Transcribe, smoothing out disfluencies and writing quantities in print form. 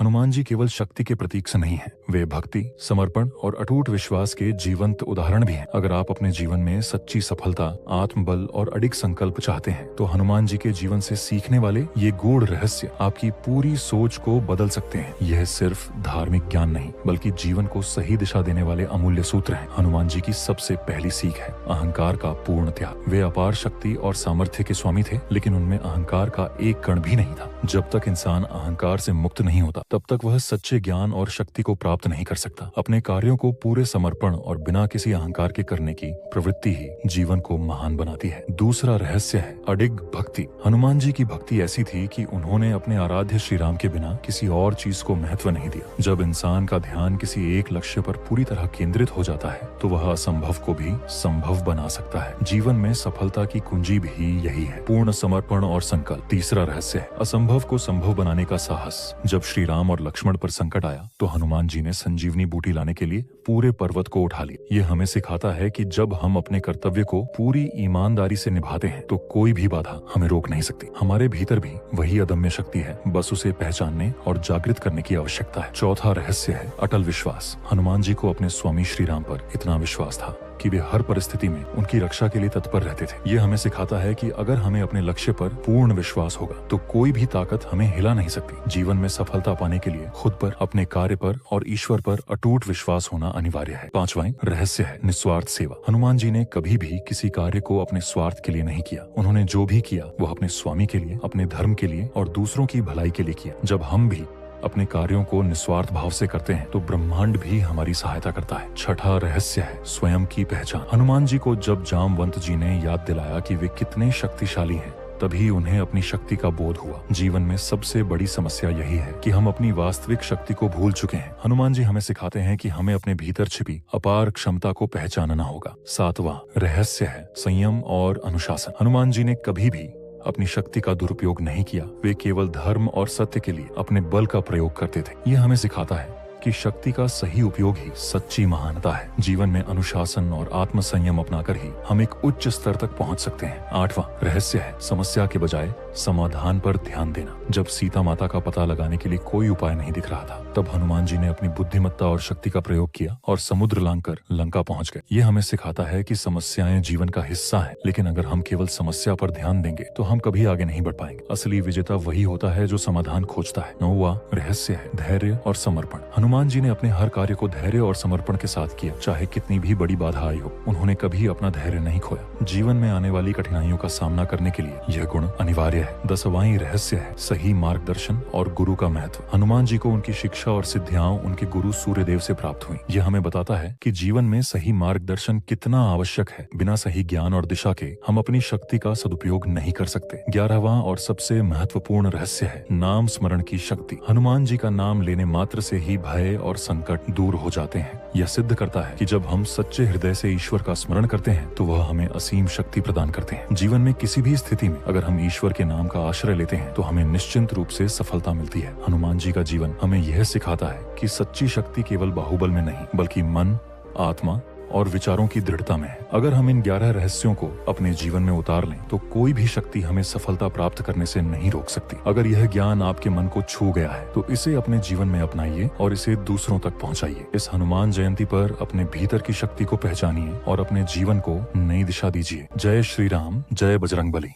हनुमान जी केवल शक्ति के प्रतीक से नहीं हैं, वे भक्ति, समर्पण और अटूट विश्वास के जीवंत उदाहरण भी हैं। अगर आप अपने जीवन में सच्ची सफलता, आत्मबल और अडिग संकल्प चाहते हैं, तो हनुमान जी के जीवन से सीखने वाले ये गूढ़ रहस्य आपकी पूरी सोच को बदल सकते हैं। यह सिर्फ धार्मिक ज्ञान नहीं, बल्कि जीवन को सही दिशा देने वाले अमूल्य सूत्र हैं। हनुमान जी की सबसे पहली सीख है अहंकार का पूर्ण त्याग। वे अपार शक्ति और सामर्थ्य के स्वामी थे, लेकिन उनमें अहंकार का एक कण भी नहीं था। जब तक इंसान अहंकार से मुक्त नहीं होता, तब तक वह सच्चे ज्ञान और शक्ति को प्राप्त नहीं कर सकता। अपने कार्यों को पूरे समर्पण और बिना किसी अहंकार के करने की प्रवृत्ति ही जीवन को महान बनाती है। दूसरा रहस्य है अडिग भक्ति। हनुमान जी की भक्ति ऐसी थी कि उन्होंने अपने आराध्य श्री राम के बिना किसी और चीज को महत्व नहीं दिया। जब इंसान का ध्यान किसी एक लक्ष्य पर पूरी तरह केंद्रित हो जाता है, तो वह असंभव को भी संभव बना सकता है। जीवन में सफलता की कुंजी भी यही है, पूर्ण समर्पण और संकल्प। तीसरा रहस्य है असंभव को संभव बनाने का साहस। जब श्री राम और लक्ष्मण पर संकट आया, तो हनुमान जी ने संजीवनी बूटी लाने के लिए पूरे पर्वत को उठा लिया। ये हमें सिखाता है कि जब हम अपने कर्तव्य को पूरी ईमानदारी से निभाते हैं, तो कोई भी बाधा हमें रोक नहीं सकती। हमारे भीतर भी वही अदम्य शक्ति है, बस उसे पहचानने और जागृत करने की आवश्यकता है। चौथा रहस्य है अटल विश्वास। हनुमान जी को अपने स्वामी श्री राम पर इतना विश्वास था कि वे हर परिस्थिति में उनकी रक्षा के लिए तत्पर रहते थे। ये हमें सिखाता है कि अगर हमें अपने लक्ष्य पर पूर्ण विश्वास होगा, तो कोई भी ताकत हमें हिला नहीं सकती। जीवन में सफलता पाने के लिए खुद पर, अपने कार्य पर और ईश्वर पर अटूट विश्वास होना अनिवार्य है। पांचवां रहस्य है निस्वार्थ सेवा। हनुमान जी ने कभी भी किसी कार्य को अपने स्वार्थ के लिए नहीं किया। उन्होंने जो भी किया वह अपने स्वामी के लिए, अपने धर्म के लिए और दूसरों की भलाई के लिए किया। जब हम भी अपने कार्यों को निस्वार्थ भाव से करते हैं, तो ब्रह्मांड भी हमारी सहायता करता है। छठा रहस्य है स्वयं की पहचान। हनुमान जी को जब जामवंत जी ने याद दिलाया कि वे कितने शक्तिशाली हैं, तभी उन्हें अपनी शक्ति का बोध हुआ। जीवन में सबसे बड़ी समस्या यही है कि हम अपनी वास्तविक शक्ति को भूल चुके हैं। हनुमान जी हमें सिखाते हैं कि हमें अपने भीतर छिपी अपार क्षमता को पहचानना होगा। सातवां रहस्य है संयम और अनुशासन। हनुमान जी ने कभी भी अपनी शक्ति का दुरुपयोग नहीं किया। वे केवल धर्म और सत्य के लिए अपने बल का प्रयोग करते थे। यह हमें सिखाता है कि शक्ति का सही उपयोग ही सच्ची महानता है। जीवन में अनुशासन और आत्म संयम अपनाकर ही हम एक उच्च स्तर तक पहुंच सकते हैं। आठवां रहस्य है समस्या के बजाय समाधान पर ध्यान देना। जब सीता माता का पता लगाने के लिए कोई उपाय नहीं दिख रहा था, तब हनुमान जी ने अपनी बुद्धिमत्ता और शक्ति का प्रयोग किया और समुद्र लांघकर लंका पहुंच गए। ये हमें सिखाता है कि समस्याएं जीवन का हिस्सा है, लेकिन अगर हम केवल समस्या पर ध्यान देंगे, तो हम कभी आगे नहीं बढ़ पाएंगे। असली विजेता वही होता है जो समाधान खोजता है। नौवां रहस्य है धैर्य और समर्पण। हनुमान जी ने अपने हर कार्य को धैर्य और समर्पण के साथ किया, चाहे कितनी भी बड़ी बाधा आई हो। उन्होंने कभी अपना धैर्य नहीं खोया। जीवन में आने वाली कठिनाइयों का सामना करने के लिए यह गुण अनिवार्य है। दसवां रहस्य है सही मार्गदर्शन और गुरु का महत्व। हनुमान जी को उनकी शिक्षा और सिद्धियां उनके गुरु सूर्यदेव से प्राप्त हुई। यह हमें बताता है कि जीवन में सही मार्गदर्शन कितना आवश्यक है। बिना सही ज्ञान और दिशा के हम अपनी शक्ति का सदुपयोग नहीं कर सकते। 11वां और सबसे महत्वपूर्ण रहस्य है नाम स्मरण की शक्ति। हनुमान जी का नाम लेने मात्र से ही भय और संकट दूर हो जाते हैं। यह सिद्ध करता है कि जब हम सच्चे हृदय से ईश्वर का स्मरण करते हैं, तो वह हमें असीम शक्ति प्रदान करते हैं। जीवन में किसी भी स्थिति में अगर हम ईश्वर के नाम का आश्रय लेते हैं, तो हमें निश्चिंत रूप से सफलता मिलती है। हनुमान जी का जीवन हमें यह सिखाता है कि सच्ची शक्ति केवल बाहुबल में नहीं, बल्कि मन, आत्मा और विचारों की दृढ़ता में है। अगर हम इन 11 रहस्यों को अपने जीवन में उतार लें, तो कोई भी शक्ति हमें सफलता प्राप्त करने से नहीं रोक सकती। अगर यह ज्ञान आपके मन को छू गया है, तो इसे अपने जीवन में अपनाइए और इसे दूसरों तक पहुंचाइए। इस हनुमान जयंती पर अपने भीतर की शक्ति को पहचानिए और अपने जीवन को नई दिशा दीजिए। जय श्री राम, जय बजरंगबली।